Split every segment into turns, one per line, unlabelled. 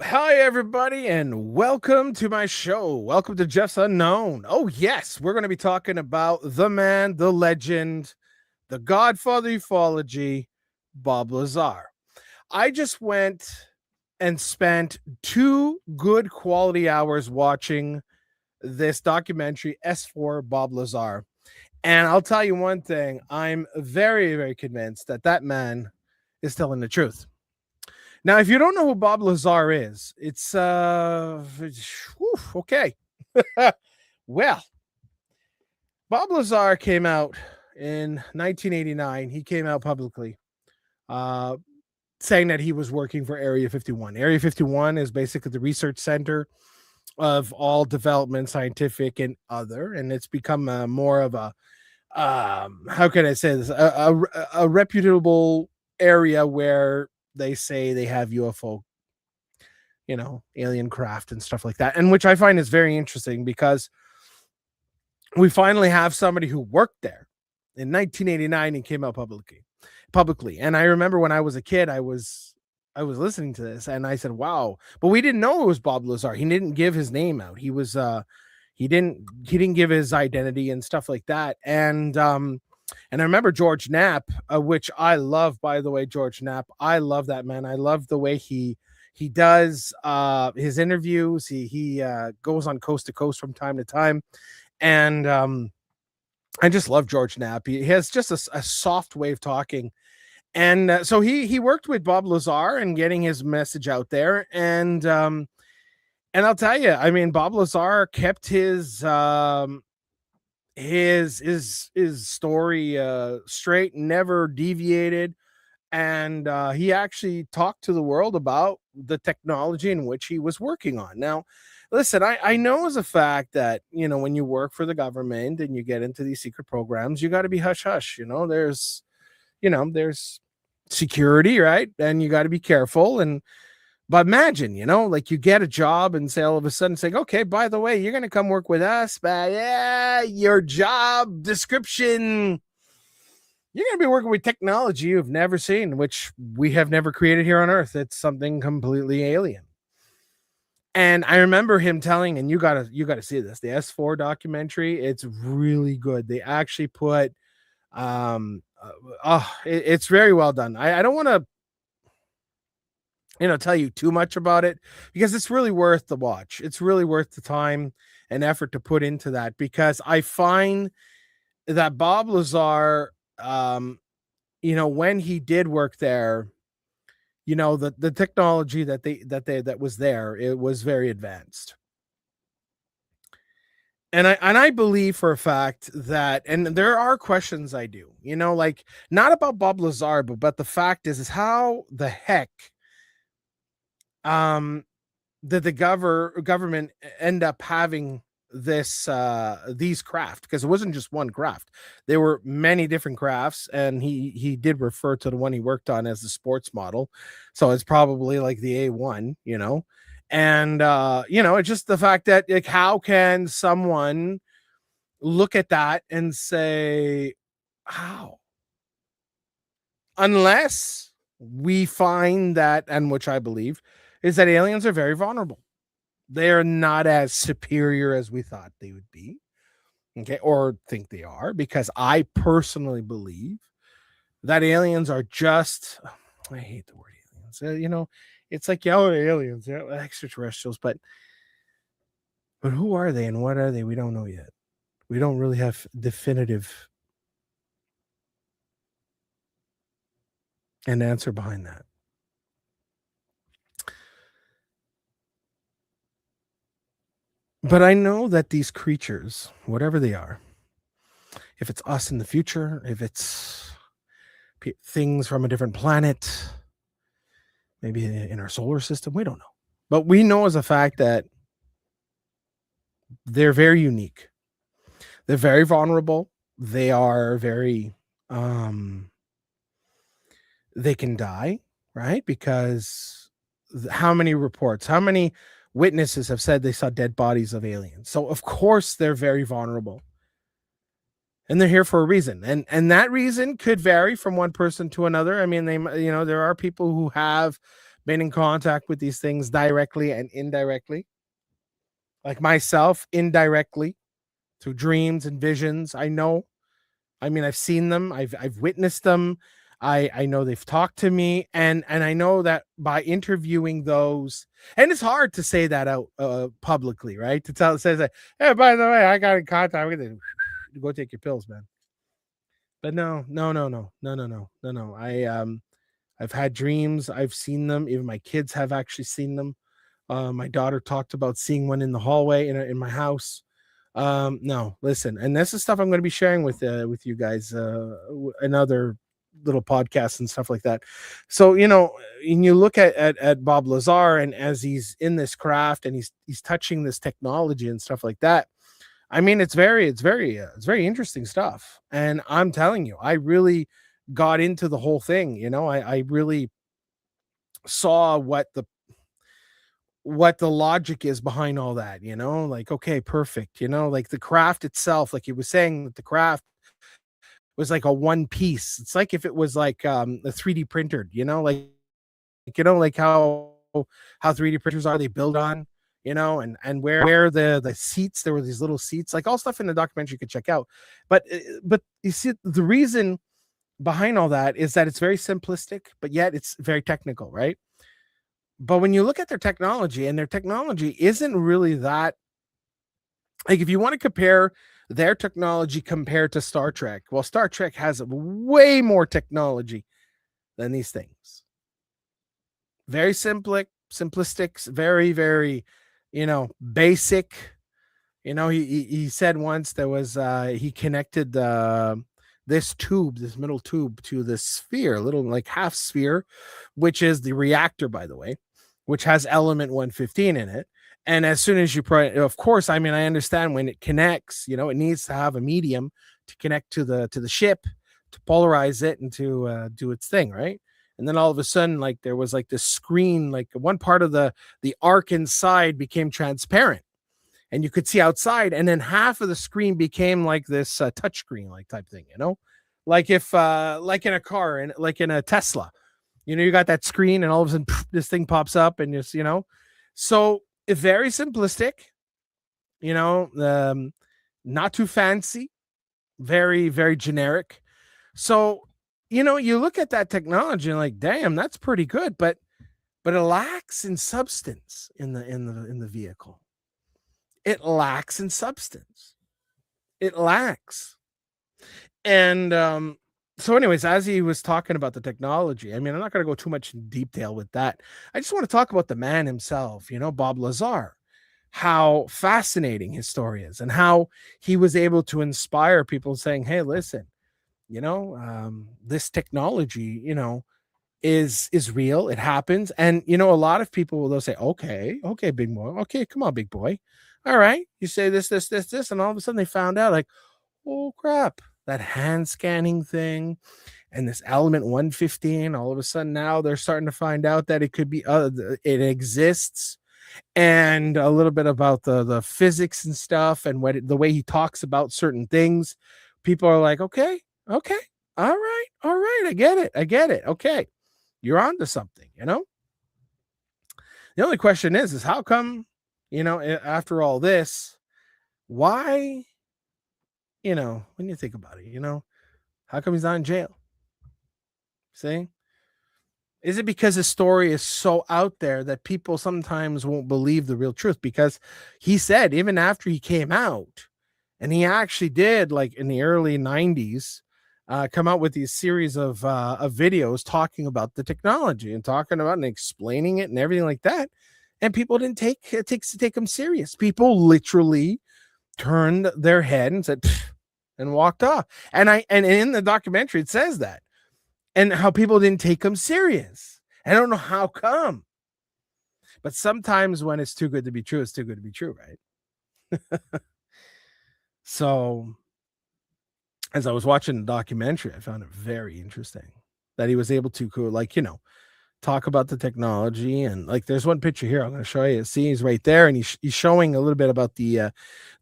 Hi, everybody, and welcome to my show. Welcome to Jeff's Unknown. Oh, yes, we're going to be talking about the man, the legend, the Godfather ufology, Bob Lazar. I just went and spent 2 good quality hours watching this documentary, S4 Bob Lazar. And I'll tell you one thing, I'm very, very convinced that that man is telling the truth. Now, if you don't know who Bob Lazar is, it's okay. Well, Bob Lazar came out in 1989. He came out publicly, uh, saying that he was working for Area 51. Area 51 is basically the research center of all development, scientific and other, and it's become more of a how can I say this? A reputable area where they say they have UFO, alien craft and stuff like that. And which I find is very interesting because we finally have somebody who worked there in 1989 and came out publicly. And I remember when I was a kid, I was listening to this and I said, "Wow!" But we didn't know it was Bob Lazar. He didn't give his name out. He didn't give his identity and stuff like that. And I remember George Knapp, which I love, by the way. George Knapp, I love that man. I love the way he does his interviews. He goes on coast to coast from time to time, and I just love George Knapp. He has just a soft way of talking, and so he worked with Bob Lazar and getting his message out there. And I'll tell you, I mean, Bob Lazar kept his story straight, never deviated, and he actually talked to the world about the technology in which he was working on. Now, listen, I know as a fact that when you work for the government and you get into these secret programs, you got to be hush hush. There's security, right? And you got to be careful. And but imagine, like you get a job and say all of a sudden saying, okay, by the way, you're going to come work with us, but yeah, your job description, you're going to be working with technology you've never seen, which we have never created here on Earth. It's something completely alien. And I remember him telling, and you gotta see this, the S4 documentary. It's really good. They actually put, it's very well done. I don't want to tell you too much about it because it's really worth the watch. It's really worth the time and effort to put into that because I find that Bob Lazar, when he did work there, the technology that was there, it was very advanced. And I believe for a fact that, and there are questions I do, like not about Bob Lazar, but the fact is how the heck um did the government end up having these craft, because it wasn't just one craft. There were many different crafts, and he did refer to the one he worked on as the sports model, so it's probably like the A1. And it's just the fact that, like, how can someone look at that and say, how, unless we find that, and which I believe is that aliens are very vulnerable. They're not as superior as we thought they would be, okay, or think they are, because I personally believe that aliens are just, I hate the word aliens. It's like, yeah, aliens, yeah, extraterrestrials, but who are they and what are they? We don't know yet. We don't really have definitive an answer behind that. But I know that these creatures, whatever they are, if it's us in the future, if it's things from a different planet, maybe in our solar system, we don't know. But we know as a fact that they're very unique. They're very vulnerable. They are very, they can die, right? Because how many reports, how many witnesses have said they saw dead bodies of aliens? So, of course, they're very vulnerable. And they're here for a reason, and that reason could vary from one person to another. I mean, there are people who have been in contact with these things directly and indirectly, like myself, indirectly through dreams and visions. I know. I mean, I've seen them. I've witnessed them. I know they've talked to me, and I know that by interviewing those, and it's hard to say that out publicly, right? To tell, it says that, hey, by the way, I got in contact with it. Go take your pills, man. But no, no, no, no, no, no, no, no, no. I've had dreams. I've seen them. Even my kids have actually seen them. My daughter talked about seeing one in the hallway in my house. No, listen, and this is stuff I'm going to be sharing with you guys in other little podcasts and stuff like that. So when you look at Bob Lazar, and as he's in this craft and he's touching this technology and stuff like that, I mean, it's very interesting stuff. And I'm telling you, I really got into the whole thing. I really saw what the logic is behind all that, like, okay, perfect, like the craft itself, like he was saying, that the craft was like a one piece. It's like if it was like a 3D printer, like how 3D printers are, they build on, and where the seats, there were these little seats, like all stuff in the documentary you could check out. But you see, the reason behind all that is that it's very simplistic, but yet it's very technical, right? But when you look at their technology, and their technology isn't really that, like, if you want to compare their technology compared to Star Trek, well, Star Trek has way more technology than these things. Very simplistic, very, very, basic. He said once there was he connected this middle tube, to this sphere, little like half sphere, which is the reactor, by the way, which has element 115 in it. And as soon as of course, I mean, I understand when it connects, it needs to have a medium to connect to the ship, to polarize it and to do its thing, right? And then all of a sudden, like, there was like this screen, like one part of the arc inside became transparent, and you could see outside, and then half of the screen became like this touch screen like type thing, like if like in a car, and like in a Tesla, you got that screen, and all of a sudden this thing pops up, and just so very simplistic, not too fancy, very, very generic. So you look at that technology and, like, damn, that's pretty good, but it lacks in substance in the vehicle. It lacks in substance. It lacks. And so anyways, as he was talking about the technology, I mean, I'm not going to go too much in detail with that. I just want to talk about the man himself, Bob Lazar, how fascinating his story is, and how he was able to inspire people, saying, hey, listen, this technology, is real. It happens. And, a lot of people, they'll say, okay, big boy. Okay, come on, big boy. All right. You say this, and all of a sudden they found out, like, oh crap, that hand scanning thing and this element 115, all of a sudden now they're starting to find out that it could be, it exists, and a little bit about the physics and stuff, and the way he talks about certain things. People are like, okay, all right, I get it. Okay, you're onto something. The only question is how come, after all this, why, when you think about it, how come he's not in jail? See? Is it because his story is so out there that people sometimes won't believe the real truth? Because he said, even after he came out, and he actually did, like in the early 90s, come out with these series of videos talking about the technology, and talking about and explaining it and everything like that. And people didn't take him serious. People literally turned their head and said, and walked off. And in the documentary, it says that, and how people didn't take him serious. I don't know how come, but sometimes when it's too good to be true, it's too good to be true, right? So as I was watching the documentary, I found it very interesting that he was able to, like, talk about the technology. And like, there's one picture here I'm going to show you. See, he's right there, and he's showing a little bit about the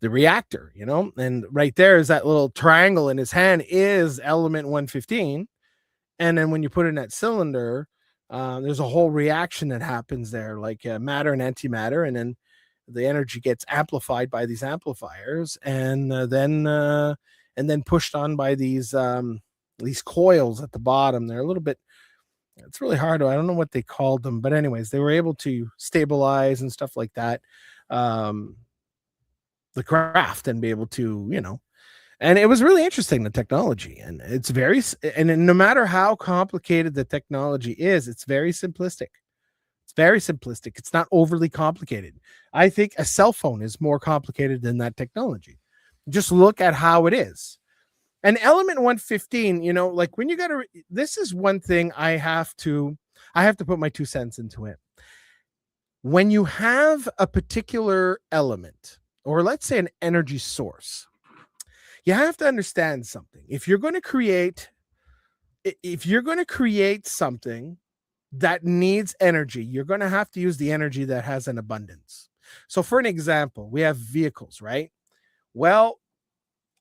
reactor, and right there is that little triangle in his hand is element 115. And then when you put in that cylinder, There's a whole reaction that happens there, like matter and antimatter, and then the energy gets amplified by these amplifiers, and then pushed on by these coils at the bottom. They're a little bit. It's really hard. I don't know what they called them, but anyways, they were able to stabilize and stuff like that. Um, the craft and be able to, and it was really interesting, the technology, and it's and no matter how complicated the technology is, it's very simplistic. It's very simplistic. It's not overly complicated. I think a cell phone is more complicated than that technology. Just look at how it is. And element 115, like when you got to, this is one thing I have to put my 2 cents into it. When you have a particular element, or let's say an energy source, you have to understand something. If you're going to create something that needs energy, you're going to have to use the energy that has an abundance. So for an example, we have vehicles, right? Well,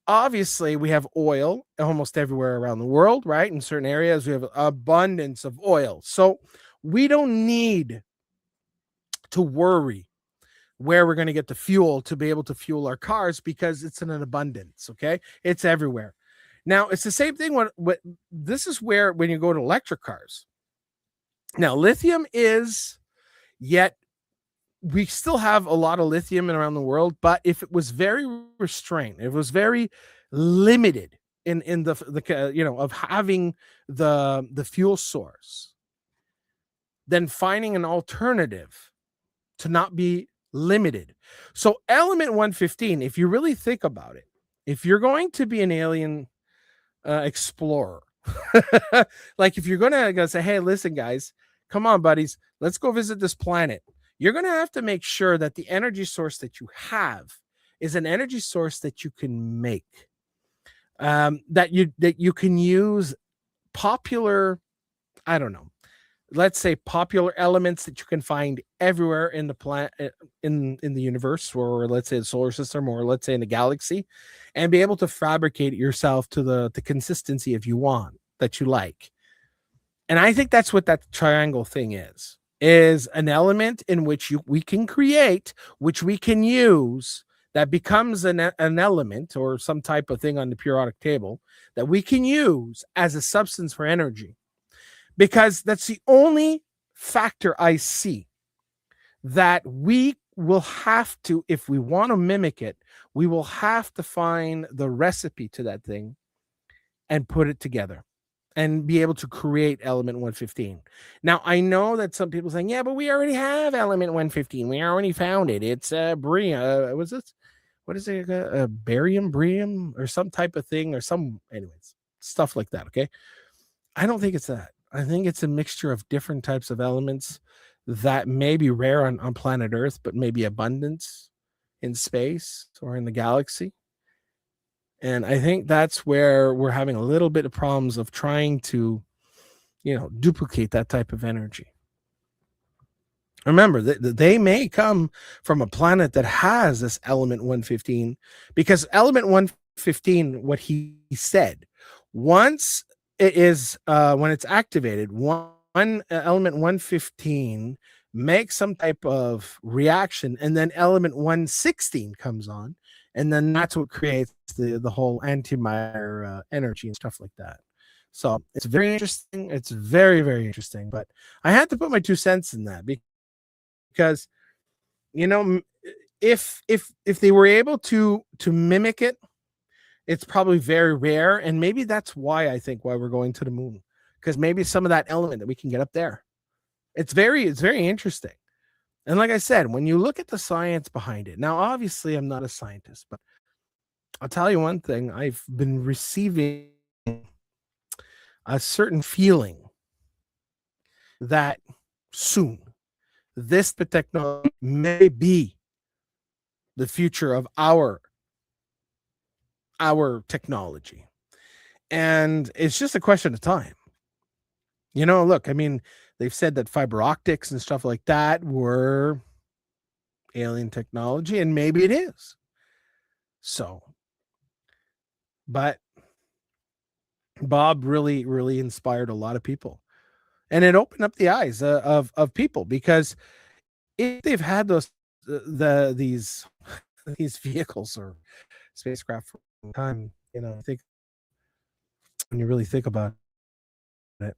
obviously we have oil almost everywhere around the world, right? In certain areas, we have abundance of oil. So we don't need to worry where we're going to get the fuel to be able to fuel our cars, because it's in an abundance. Okay. It's everywhere. Now it's the same thing. This is where, when you go to electric cars, now lithium is, yet we still have a lot of lithium around the world, but if it was very restrained, it was very limited in the of having the fuel source, then finding an alternative to not be limited. So element 115, if you really think about it, if you're going to be an alien explorer, like if you're going to go say, hey, listen guys, come on buddies, let's go visit this planet, you're going to have to make sure that the energy source that you have is an energy source that you can make, that you can use popular, I don't know, let's say popular elements that you can find everywhere in the planet, in the universe, or let's say the solar system, or let's say in the galaxy, and be able to fabricate it yourself to the consistency if you want, that you like. And I think that's what that triangle thing is an element in which we can create, which we can use, that becomes an element or some type of thing on the periodic table that we can use as a substance for energy. Because that's the only factor I see that we will have to, if we want to mimic it, we will have to find the recipe to that thing and put it together and be able to create element 115. Now, I know that some people are saying, yeah, but we already have element 115. We already found it. It's barium. What is it? Barium, or some type of thing, or anyways, stuff like that. Okay. I don't think it's that. I think it's a mixture of different types of elements that may be rare on planet Earth, but maybe abundance in space or in the galaxy. And I think that's where we're having a little bit of problems of trying to, duplicate that type of energy. Remember, they may come from a planet that has this element 115, because element 115, what he said, once it is, when it's activated, one element 115 makes some type of reaction, and then element 116 comes on, and then that's what creates the whole antimatter energy and stuff like that. So it's very interesting. It's very, very interesting. But I had to put my 2 cents in that, because if they were able to mimic it, it's probably very rare, and maybe that's why we're going to the moon, because maybe some of that element that we can get up there. It's very interesting. And like I said, when you look at the science behind it, now obviously I'm not a scientist, but I'll tell you one thing: I've been receiving a certain feeling that soon this technology may be the future of our technology. And it's just a question of time. Look, I mean, they've said that fiber optics and stuff like that were alien technology, and maybe it is. So, but Bob really, really inspired a lot of people. and it opened up the eyes of people, because if they've had these vehicles or spacecraft for a long time, I think when you really think about it,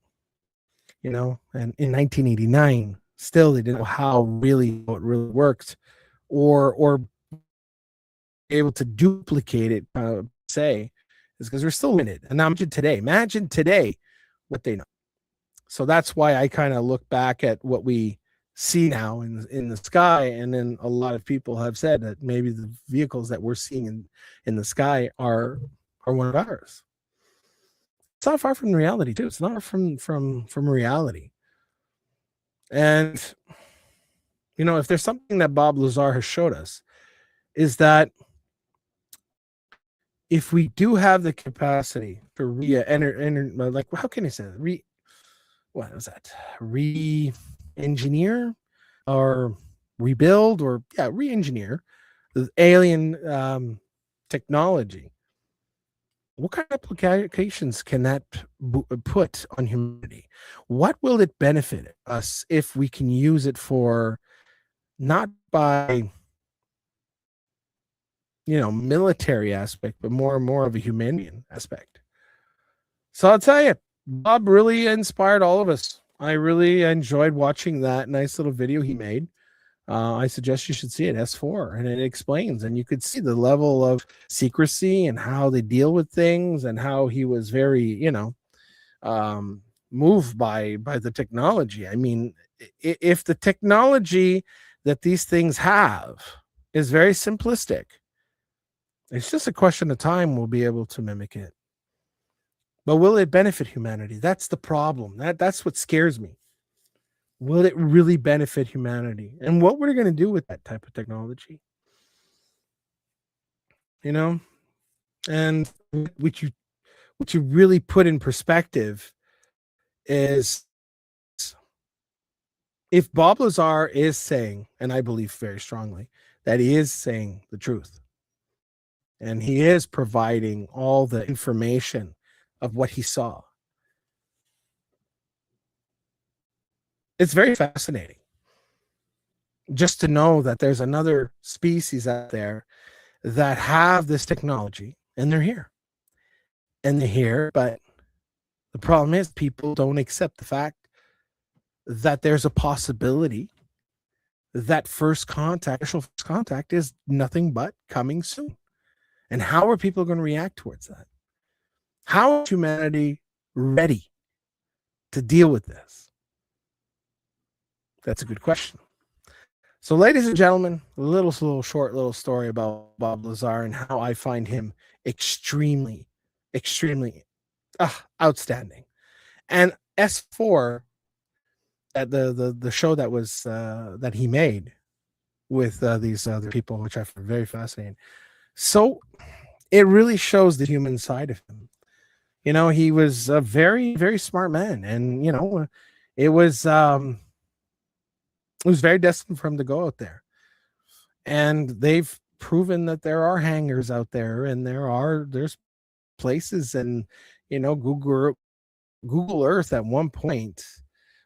and in 1989, still they didn't know how it really worked, or able to duplicate it, say, is because we're still in it. And now imagine today what they know. So that's why I kind of look back at what we see now in the sky, and then a lot of people have said that maybe the vehicles that we're seeing in the sky are one of ours. It's not far from reality too. It's not from reality. And if there's something that Bob Lazar has showed us, is that if we do have the capacity to like, how can I say that? What was that? Re-engineer or rebuild, or re-engineer the alien technology. What kind of applications can that put on humanity? What will it benefit us if we can use it for, not by military aspect, but more and more of a human aspect? So I'll tell you, Bob really inspired all of us. I really enjoyed watching that nice little video he made. I suggest you should see it, S4, and it explains, and you could see the level of secrecy and how they deal with things, and how he was very, moved by the technology. I mean, if the technology that these things have is very simplistic, it's just a question of time we'll be able to mimic it. But will it benefit humanity? That's the problem. That's what scares me. Will it really benefit humanity? And what we're going to do with that type of technology? And what you really put in perspective is, if Bob Lazar is saying, and I believe very strongly that he is saying the truth, and he is providing all the information of what he saw, it's very fascinating just to know that there's another species out there that have this technology, and they're here. But the problem is, people don't accept the fact that there's a possibility that initial first contact is nothing but coming soon. And how are people going to react towards that? How is humanity ready to deal with this? That's a good question. So, ladies and gentlemen, a short story about Bob Lazar and how I find him extremely, extremely outstanding. And S4, at the show that was that he made with these other people, which I find very fascinating. So it really shows the human side of him. He was a very, very smart man, and it was very destined for him to go out there. And they've proven that there are hangars out there, and there's places, and Google Earth at one point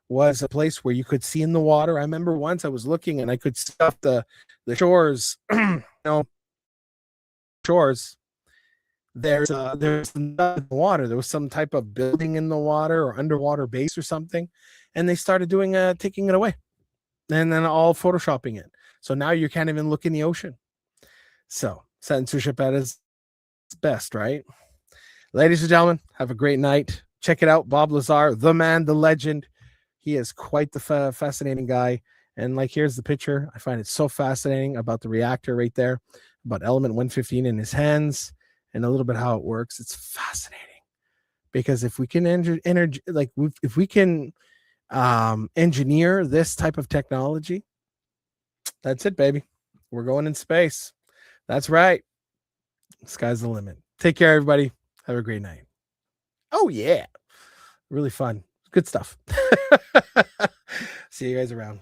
was a place where you could see in the water. I remember once I was looking, and I could see off the shores, shores. There's in the water. There was some type of building in the water, or underwater base or something, and they started doing taking it away, and then all photoshopping it. So now you can't even look in the ocean. So censorship at its best, right? Ladies and gentlemen, have a great night. Check it out, Bob Lazar, the man, the legend. He is quite the fascinating guy. And like, here's the picture. I find it so fascinating about the reactor right there, about element 115 in his hands, and a little bit how it works. It's fascinating, because if we can if we can engineer this type of technology, that's it, baby. We're going in space. That's right. Sky's the limit. Take care, everybody. Have a great night. Oh yeah, really fun, good stuff. See you guys around.